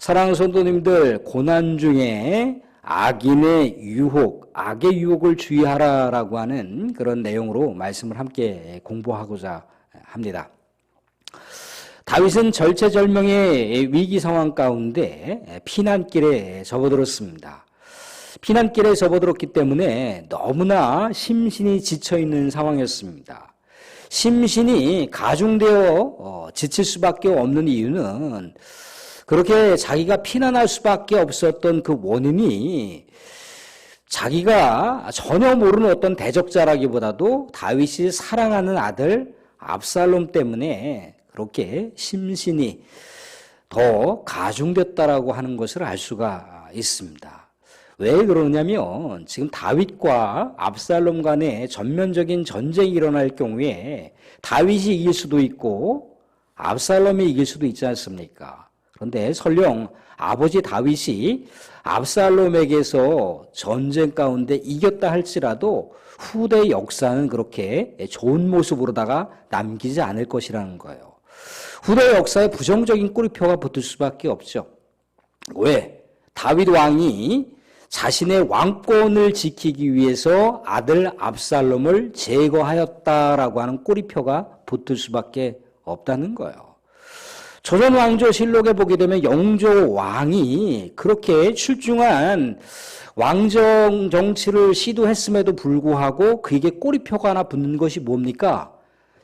사랑하는 성도님들, 고난 중에 악인의 유혹, 악의 유혹을 주의하라라고 하는 그런 내용으로 말씀을 함께 공부하고자 합니다. 다윗은 절체절명의 위기 상황 가운데 피난길에 접어들었습니다. 피난길에 접어들었기 때문에 너무나 심신이 지쳐있는 상황이었습니다. 심신이 가중되어 지칠 수밖에 없는 이유는 그렇게 자기가 피난할 수밖에 없었던 그 원인이 자기가 전혀 모르는 어떤 대적자라기보다도 다윗이 사랑하는 아들 압살롬 때문에 그렇게 심신이 더 가중됐다라고 하는 것을 알 수가 있습니다. 왜 그러냐면 지금 다윗과 압살롬 간에 전면적인 전쟁이 일어날 경우에 다윗이 이길 수도 있고 압살롬이 이길 수도 있지 않습니까? 그런데 설령 아버지 다윗이 압살롬에게서 전쟁 가운데 이겼다 할지라도 후대 역사는 그렇게 좋은 모습으로다가 남기지 않을 것이라는 거예요. 후대 역사에 부정적인 꼬리표가 붙을 수밖에 없죠. 왜? 다윗 왕이 자신의 왕권을 지키기 위해서 아들 압살롬을 제거하였다라고 하는 꼬리표가 붙을 수밖에 없다는 거예요. 조선 왕조실록에 보게 되면 영조 왕이 그렇게 출중한 왕정 정치를 시도했음에도 불구하고 그에게 꼬리표가 하나 붙는 것이 뭡니까?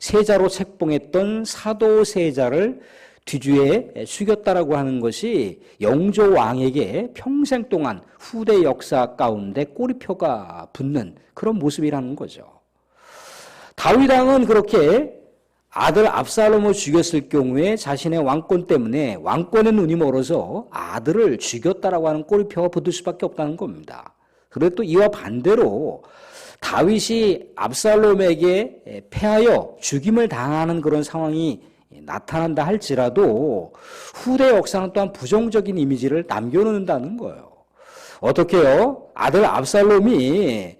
세자로 책봉했던 사도세자를 뒤주에 숙였다라고 하는 것이 영조 왕에게 평생 동안 후대 역사 가운데 꼬리표가 붙는 그런 모습이라는 거죠. 다윗 왕은 그렇게 아들 압살롬을 죽였을 경우에 자신의 왕권 때문에 왕권의 눈이 멀어서 아들을 죽였다라고 하는 꼬리표가 붙을 수밖에 없다는 겁니다. 그런데 또 이와 반대로 다윗이 압살롬에게 패하여 죽임을 당하는 그런 상황이 나타난다 할지라도 후대 역사는 또한 부정적인 이미지를 남겨놓는다는 거예요. 어떻게요? 아들 압살롬이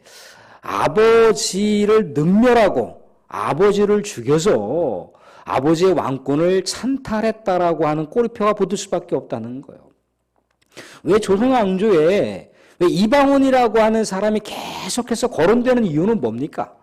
아버지를 능멸하고 아버지를 죽여서 아버지의 왕권을 찬탈했다라고 하는 꼬리표가 붙을 수밖에 없다는 거예요. 왜 조선 왕조에 왜 이방원이라고 하는 사람이 계속해서 거론되는 이유는 뭡니까?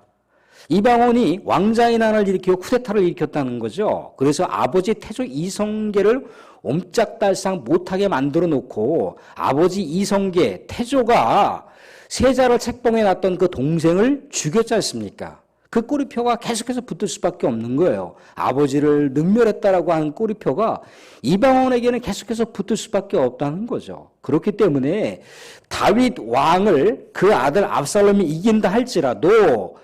이방원이 왕자의 난을 일으키고 쿠데타를 일으켰다는 거죠. 그래서 아버지 태조 이성계를 옴짝달싹 못하게 만들어 놓고 아버지 이성계, 태조가 세자를 책봉해 놨던 그 동생을 죽였지 않습니까? 그 꼬리표가 계속해서 붙을 수밖에 없는 거예요. 아버지를 능멸했다라고 하는 꼬리표가 이방원에게는 계속해서 붙을 수밖에 없다는 거죠. 그렇기 때문에 다윗 왕을 그 아들 압살롬이 이긴다 할지라도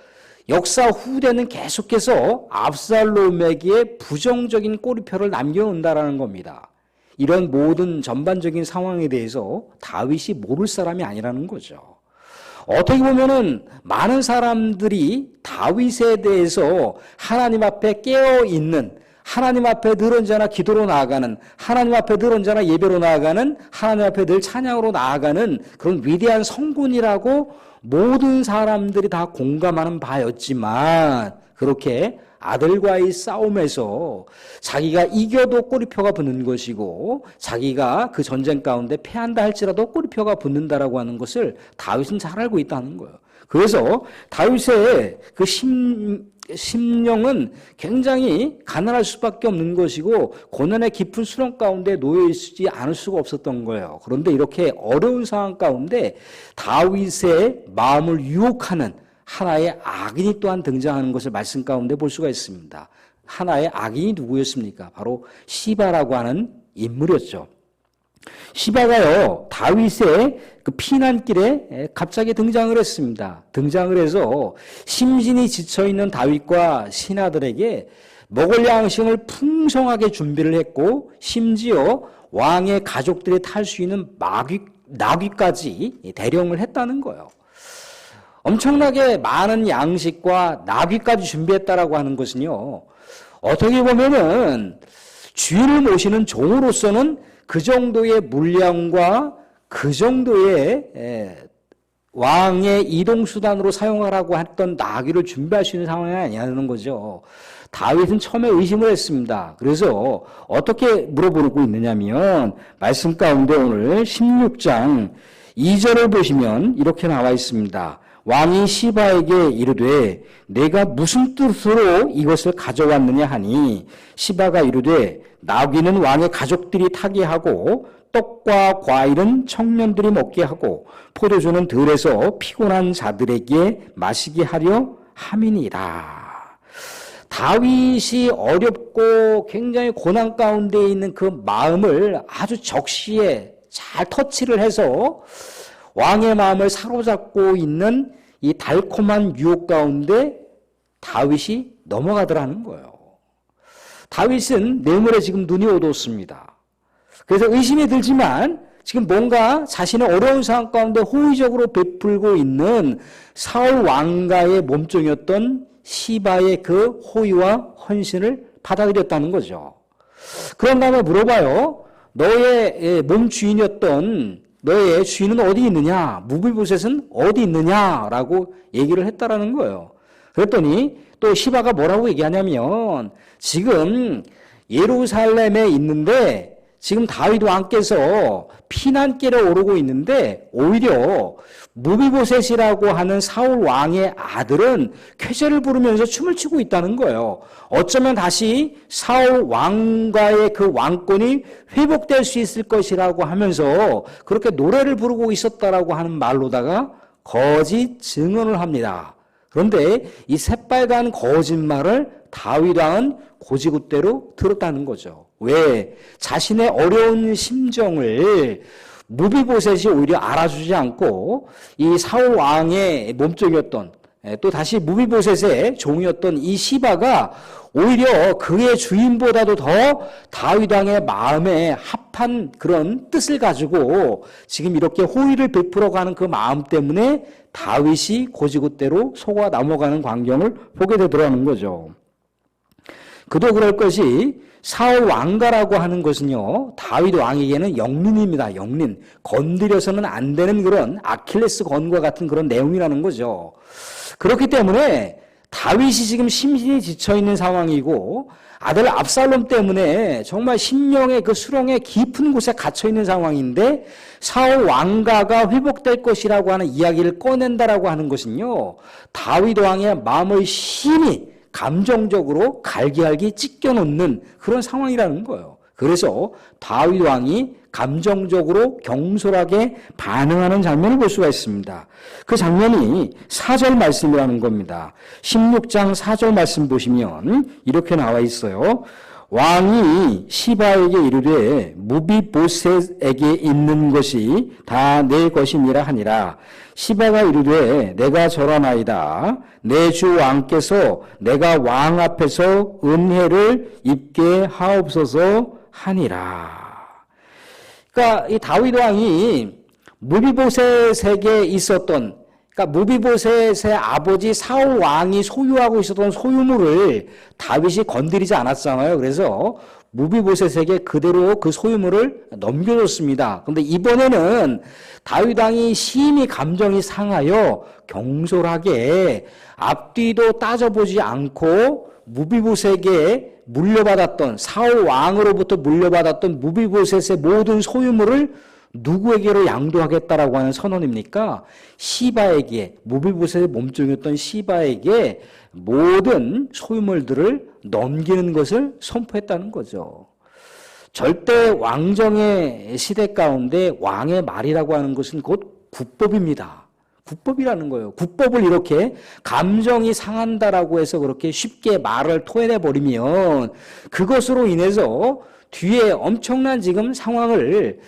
역사 후대는 계속해서 압살롬에게 부정적인 꼬리표를 남겨놓는다라는 겁니다. 이런 모든 전반적인 상황에 대해서 다윗이 모를 사람이 아니라는 거죠. 어떻게 보면은 많은 사람들이 다윗에 대해서 하나님 앞에 깨어있는, 하나님 앞에 늘 언제나 기도로 나아가는, 하나님 앞에 늘 언제나 예배로 나아가는, 하나님 앞에 늘 찬양으로 나아가는 그런 위대한 성군이라고 모든 사람들이 다 공감하는 바였지만 그렇게 아들과의 싸움에서 자기가 이겨도 꼬리표가 붙는 것이고 자기가 그 전쟁 가운데 패한다 할지라도 꼬리표가 붙는다라고 하는 것을 다윗은 잘 알고 있다는 거예요. 그래서 다윗의 그 심령은 굉장히 가난할 수밖에 없는 것이고 고난의 깊은 수렁 가운데 놓여 있지 않을 수가 없었던 거예요. 그런데 이렇게 어려운 상황 가운데 다윗의 마음을 유혹하는 하나의 악인이 또한 등장하는 것을 말씀 가운데 볼 수가 있습니다. 하나의 악인이 누구였습니까? 바로 시바라고 하는 인물이었죠. 시바가요, 다윗의 그 피난길에 갑자기 등장을 했습니다. 등장을 해서 심신이 지쳐있는 다윗과 신하들에게 먹을 양식을 풍성하게 준비를 했고 심지어 왕의 가족들이 탈 수 있는 나귀까지 대령을 했다는 거예요. 엄청나게 많은 양식과 나귀까지 준비했다라고 하는 것은요, 어떻게 보면은 주인을 모시는 종으로서는 그 정도의 물량과 그 정도의 왕의 이동수단으로 사용하라고 했던 나귀를 준비할 수 있는 상황이 아니라는 거죠. 다윗은 처음에 의심을 했습니다. 그래서 어떻게 물어보고 있느냐면 말씀 가운데 오늘 16장 2절을 보시면 이렇게 나와 있습니다. 왕이 시바에게 이르되 내가 무슨 뜻으로 이것을 가져왔느냐 하니 시바가 이르되 나귀는 왕의 가족들이 타게 하고 떡과 과일은 청년들이 먹게 하고 포도주는 들에서 피곤한 자들에게 마시게 하려 함이니라. 다윗이 어렵고 굉장히 고난 가운데 있는 그 마음을 아주 적시에 잘 터치를 해서 왕의 마음을 사로잡고 있는 이 달콤한 유혹 가운데 다윗이 넘어가더라는 거예요. 다윗은 뇌물에 지금 눈이 어두웠습니다. 그래서 의심이 들지만 지금 뭔가 자신의 어려운 상황 가운데 호의적으로 베풀고 있는 사울 왕가의 몸종이었던 시바의 그 호의와 헌신을 받아들였다는 거죠. 그런 다음에 물어봐요. 너의 몸 주인이었던 너의 주인은 어디 있느냐? 무비보셋은 어디 있느냐라고 얘기를 했다라는 거예요. 그랬더니 또 시바가 뭐라고 얘기하냐면 지금 예루살렘에 있는데 지금 다윗 왕께서 피난길에 오르고 있는데 오히려 무비보셋이라고 하는 사울 왕의 아들은 쾌제를 부르면서 춤을 추고 있다는 거예요. 어쩌면 다시 사울 왕과의 그 왕권이 회복될 수 있을 것이라고 하면서 그렇게 노래를 부르고 있었다라고 하는 말로다가 거짓 증언을 합니다. 그런데 이 새빨간 거짓말을 다윗 왕은 고지굿대로 들었다는 거죠. 왜? 자신의 어려운 심정을 무비보셋이 오히려 알아주지 않고 이 사울 왕의 몸종이었던 또 다시 무비보셋의 종이었던 이 시바가 오히려 그의 주인보다도 더 다윗 왕의 마음에 합한 그런 뜻을 가지고 지금 이렇게 호의를 베풀어가는 그 마음 때문에 다윗이 고지굿대로 속아 넘어가는 광경을 보게 되더라는 거죠. 그도 그럴 것이 사울 왕가라고 하는 것은요, 다윗 왕에게는 영린입니다. 영린. 건드려서는 안 되는 그런 아킬레스 건과 같은 그런 내용이라는 거죠. 그렇기 때문에 다윗이 지금 심신이 지쳐있는 상황이고 아들 압살롬 때문에 정말 심령의 그 수렁의 깊은 곳에 갇혀있는 상황인데 사울 왕가가 회복될 것이라고 하는 이야기를 꺼낸다라고 하는 것은요, 다윗 왕의 마음을 심히 감정적으로 갈기갈기 찢겨놓는 그런 상황이라는 거예요. 그래서 다윗 왕이 감정적으로 경솔하게 반응하는 장면을 볼 수가 있습니다. 그 장면이 4절 말씀이라는 겁니다. 16장 4절 말씀 보시면 이렇게 나와 있어요. 왕이 시바에게 이르되 무비보셋에게 있는 것이 다 내 것이니라 하니라. 시바가 이르되 내가 절하나이다. 내 주 왕께서 내가 왕 앞에서 은혜를 입게 하옵소서 하니라. 그러니까 이 다윗 왕이 무비보셋에게 있었던, 그러니까 무비보셋의 아버지 사울 왕이 소유하고 있었던 소유물을 다윗이 건드리지 않았잖아요. 그래서 무비보셋에게 그대로 그 소유물을 넘겨줬습니다. 그런데 이번에는 다윗 왕이 심히 감정이 상하여 경솔하게 앞뒤도 따져보지 않고 무비보셋에게 물려받았던, 사울 왕으로부터 물려받았던 무비보셋의 모든 소유물을 누구에게로 양도하겠다라고 하는 선언입니까? 시바에게, 무비보셋의 몸종이었던 시바에게 모든 소유물들을 넘기는 것을 선포했다는 거죠. 절대 왕정의 시대 가운데 왕의 말이라고 하는 것은 곧 국법입니다. 국법이라는 거예요. 국법을 이렇게 감정이 상한다라고 해서 그렇게 쉽게 말을 토해내버리면 그것으로 인해서 뒤에 엄청난 지금 상황을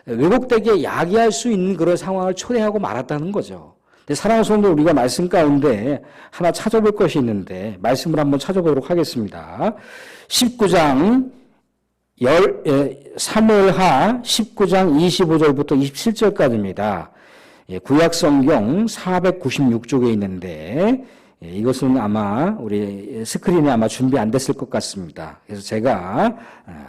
왜곡되게 야기할 수 있는 그런 상황을 초래하고 말았다는 거죠. 근데 사랑하는 성도, 우리가 말씀 가운데 하나 찾아볼 것이 있는데 말씀을 한번 찾아보도록 하겠습니다. 19장 3월하 19장 25절부터 27절까지입니다. 구약성경 496쪽에 있는데 이것은 아마 우리 스크린에 아마 준비 안 됐을 것 같습니다. 그래서 제가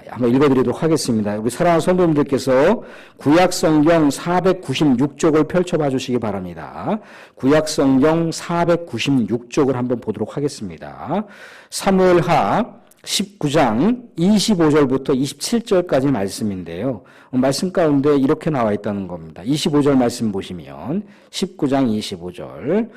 한번 읽어드리도록 하겠습니다. 우리 사랑하는 성도님들께서 구약성경 496쪽을 펼쳐봐 주시기 바랍니다. 구약성경 496쪽을 한번 보도록 하겠습니다. 사무엘하 19장 25절부터 27절까지 말씀인데요. 말씀 가운데 이렇게 나와 있다는 겁니다. 25절 말씀 보시면 19장 25절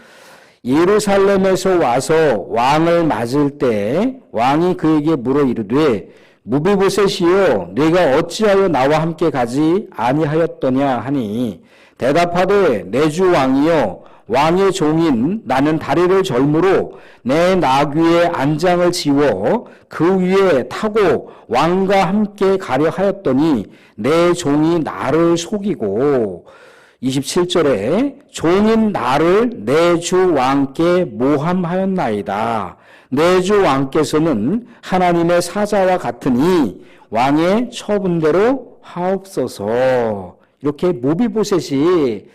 예루살렘에서 와서 왕을 맞을 때 왕이 그에게 물어 이르되 무비보셋이여 네가 어찌하여 나와 함께 가지 아니하였더냐 하니 대답하되 내 주 왕이여 왕의 종인 나는 다리를 절므로 내 나귀의 안장을 지워 그 위에 타고 왕과 함께 가려 하였더니 내 종이 나를 속이고 27절에 종인 나를 내 주 왕께 모함하였나이다. 내 주 왕께서는 하나님의 사자와 같으니 왕의 처분대로 하옵소서. 이렇게 모비보셋이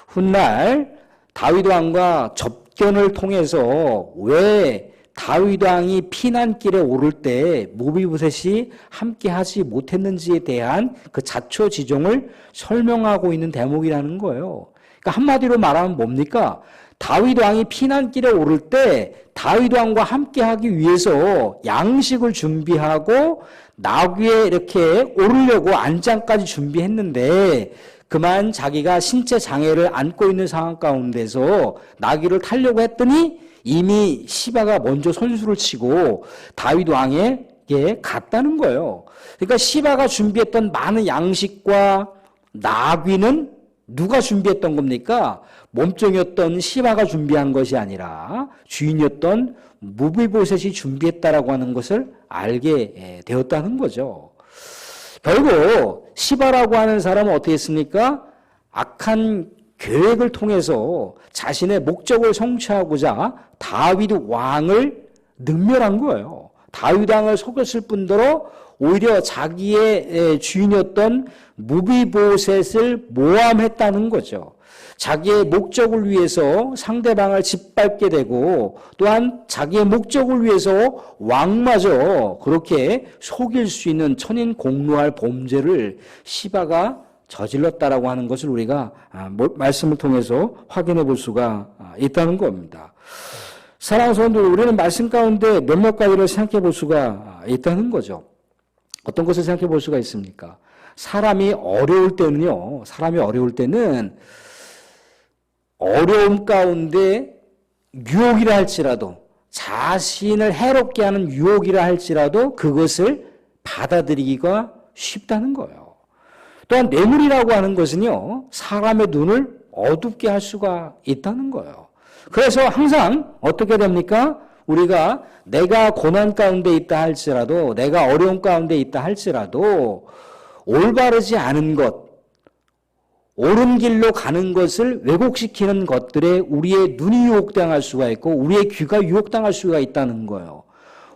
훗날 다윗 왕과 접견을 통해서 왜 다윗 왕이 피난길에 오를 때 모비보셋이 함께하지 못했는지에 대한 그 자초지종을 설명하고 있는 대목이라는 거예요. 그러니까 한마디로 말하면 뭡니까? 다윗 왕이 피난길에 오를 때 다윗 왕과 함께하기 위해서 양식을 준비하고 나귀에 이렇게 오르려고 안장까지 준비했는데 그만 자기가 신체 장애를 안고 있는 상황 가운데서 나귀를 타려고 했더니 이미 시바가 먼저 선수를 치고 다윗 왕에게 갔다는 거예요. 그러니까 시바가 준비했던 많은 양식과 나귀는 누가 준비했던 겁니까? 몸종이었던 시바가 준비한 것이 아니라 주인이었던 무비보셋이 준비했다라고 하는 것을 알게 되었다는 거죠. 결국 시바라고 하는 사람은 어떻게 했습니까? 악한 계획을 통해서 자신의 목적을 성취하고자 다윗 왕을 능멸한 거예요. 다윗 왕을 속였을 뿐더러 오히려 자기의 주인이었던 무비보셋을 모함했다는 거죠. 자기의 목적을 위해서 상대방을 짓밟게 되고 또한 자기의 목적을 위해서 왕마저 그렇게 속일 수 있는 천인공노할 범죄를 시바가 저질렀다라고 하는 것을 우리가 말씀을 통해서 확인해 볼 수가 있다는 겁니다. 사랑하는 성도들, 우리는 말씀 가운데 몇몇 가지를 생각해 볼 수가 있다는 거죠. 어떤 것을 생각해 볼 수가 있습니까? 사람이 어려울 때는 어려움 가운데 유혹이라 할지라도 자신을 해롭게 하는 유혹이라 할지라도 그것을 받아들이기가 쉽다는 거예요. 또한 뇌물이라고 하는 것은요, 사람의 눈을 어둡게 할 수가 있다는 거예요. 그래서 항상 어떻게 됩니까? 우리가 내가 고난 가운데 있다 할지라도 내가 어려움 가운데 있다 할지라도 올바르지 않은 것, 옳은 길로 가는 것을 왜곡시키는 것들에 우리의 눈이 유혹당할 수가 있고 우리의 귀가 유혹당할 수가 있다는 거예요.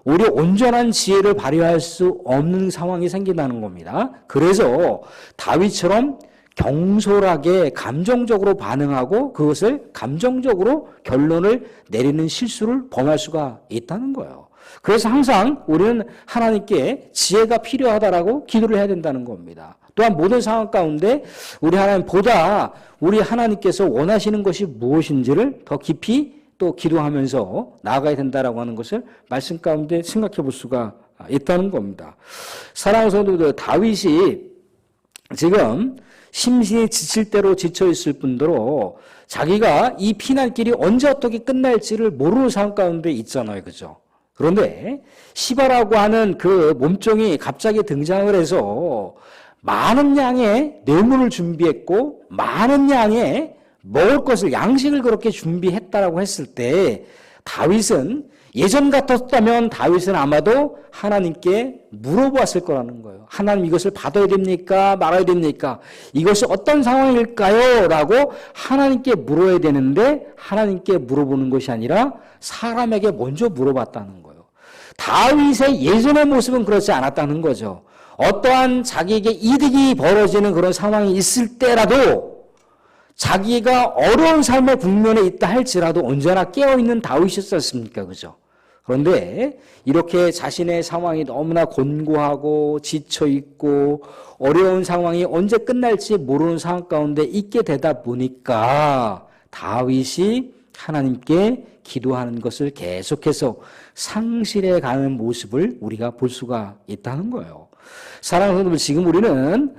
오히려 온전한 지혜를 발휘할 수 없는 상황이 생긴다는 겁니다. 그래서 다윗처럼 경솔하게 감정적으로 반응하고 그것을 감정적으로 결론을 내리는 실수를 범할 수가 있다는 거예요. 그래서 항상 우리는 하나님께 지혜가 필요하다라고 기도를 해야 된다는 겁니다. 또한 모든 상황 가운데 우리 하나님보다 우리 하나님께서 원하시는 것이 무엇인지를 더 깊이 또 기도하면서 나아가야 된다라고 하는 것을 말씀 가운데 생각해 볼 수가 있다는 겁니다. 사랑하는 성도들, 다윗이 지금 심신이 지칠 대로 지쳐 있을 뿐더러 자기가 이 피난길이 언제 어떻게 끝날지를 모르는 상황 가운데 있잖아요. 그죠? 그런데 시바라고 하는 그 몸종이 갑자기 등장을 해서 많은 양의 뇌물을 준비했고 많은 양의 먹을 것을 양식을 그렇게 준비했다라고 했을 때 다윗은 예전 같았다면 다윗은 아마도 하나님께 물어보았을 거라는 거예요. 하나님 이것을 받아야 됩니까? 말아야 됩니까? 이것이 어떤 상황일까요? 라고 하나님께 물어야 되는데 하나님께 물어보는 것이 아니라 사람에게 먼저 물어봤다는 거예요. 다윗의 예전의 모습은 그렇지 않았다는 거죠. 어떠한 자기에게 이득이 벌어지는 그런 상황이 있을 때라도 자기가 어려운 삶의 국면에 있다 할지라도 언제나 깨어있는 다윗이었지 않습니까? 그죠? 그런데 이렇게 자신의 상황이 너무나 곤고하고 지쳐있고 어려운 상황이 언제 끝날지 모르는 상황 가운데 있게 되다 보니까 다윗이 하나님께 기도하는 것을 계속해서 상실해 가는 모습을 우리가 볼 수가 있다는 거예요. 사랑하는 성도들, 지금 우리는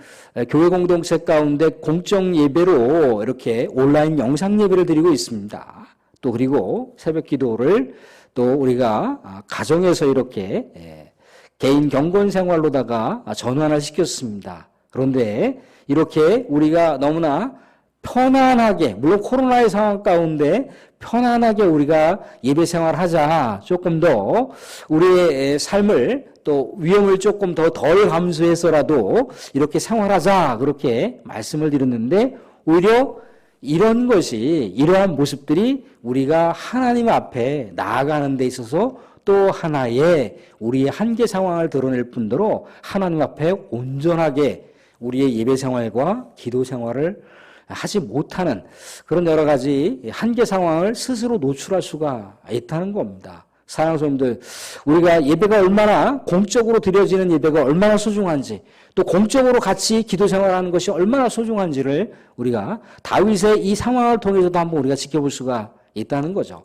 교회 공동체 가운데 공적 예배로 이렇게 온라인 영상 예배를 드리고 있습니다. 또 그리고 새벽 기도를 또 우리가 가정에서 이렇게 개인 경건 생활로다가 전환을 시켰습니다. 그런데 이렇게 우리가 너무나 편안하게, 물론 코로나의 상황 가운데 편안하게 우리가 예배 생활하자, 조금 더 우리의 삶을 또 위험을 조금 더 덜 감수해서라도 이렇게 생활하자, 그렇게 말씀을 드렸는데 오히려 이런 것이, 이러한 모습들이 우리가 하나님 앞에 나아가는 데 있어서 또 하나의 우리의 한계 상황을 드러낼 뿐더러 하나님 앞에 온전하게 우리의 예배 생활과 기도 생활을 하지 못하는 그런 여러 가지 한계 상황을 스스로 노출할 수가 있다는 겁니다. 사랑하는 성도들, 우리가 예배가 얼마나 공적으로 드려지는 예배가 얼마나 소중한지, 또 공적으로 같이 기도 생활하는 것이 얼마나 소중한지를 우리가 다윗의 이 상황을 통해서도 한번 우리가 지켜볼 수가 있다는 거죠.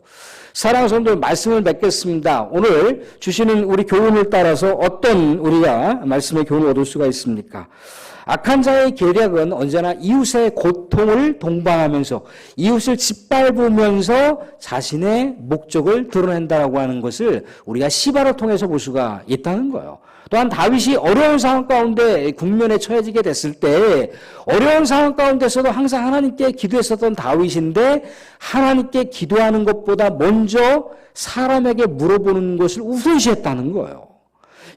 사랑하는 성도들, 말씀을 맺겠습니다. 오늘 주시는 우리 교훈을 따라서 어떤 우리가 말씀의 교훈을 얻을 수가 있습니까? 악한 자의 계략은 언제나 이웃의 고통을 동반하면서 이웃을 짓밟으면서 자신의 목적을 드러낸다라고 하는 것을 우리가 시바를 통해서 볼 수가 있다는 거예요. 또한 다윗이 어려운 상황 가운데 국면에 처해지게 됐을 때 어려운 상황 가운데서도 항상 하나님께 기도했었던 다윗인데 하나님께 기도하는 것보다 먼저 사람에게 물어보는 것을 우선시했다는 거예요.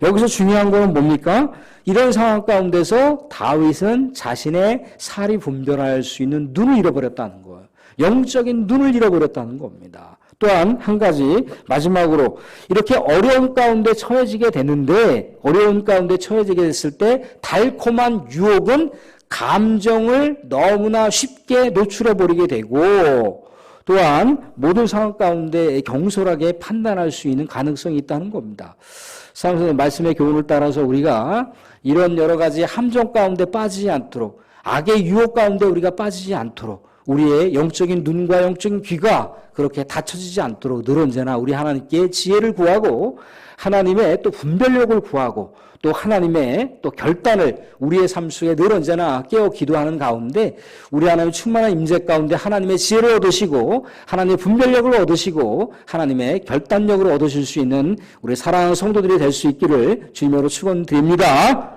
여기서 중요한 거는 뭡니까? 이런 상황 가운데서 다윗은 자신의 살이 분별할 수 있는 눈을 잃어버렸다는 거예요. 영적인 눈을 잃어버렸다는 겁니다. 또한 한 가지 마지막으로 이렇게 어려운 가운데 처해지게 되는데 어려운 가운데 처해지게 됐을 때 달콤한 유혹은 감정을 너무나 쉽게 노출해버리게 되고 또한 모든 상황 가운데 경솔하게 판단할 수 있는 가능성이 있다는 겁니다. 사랑하는 말씀의 교훈을 따라서 우리가 이런 여러 가지 함정 가운데 빠지지 않도록 악의 유혹 가운데 우리가 빠지지 않도록 우리의 영적인 눈과 영적인 귀가 그렇게 닫혀지지 않도록 늘 언제나 우리 하나님께 지혜를 구하고 하나님의 또 분별력을 구하고 또 하나님의 또 결단을 우리의 삶 속에 늘 언제나 깨어 기도하는 가운데 우리 하나님 충만한 임재 가운데 하나님의 지혜를 얻으시고 하나님의 분별력을 얻으시고 하나님의 결단력을 얻으실 수 있는 우리 사랑하는 성도들이 될 수 있기를 주님으로 축원드립니다.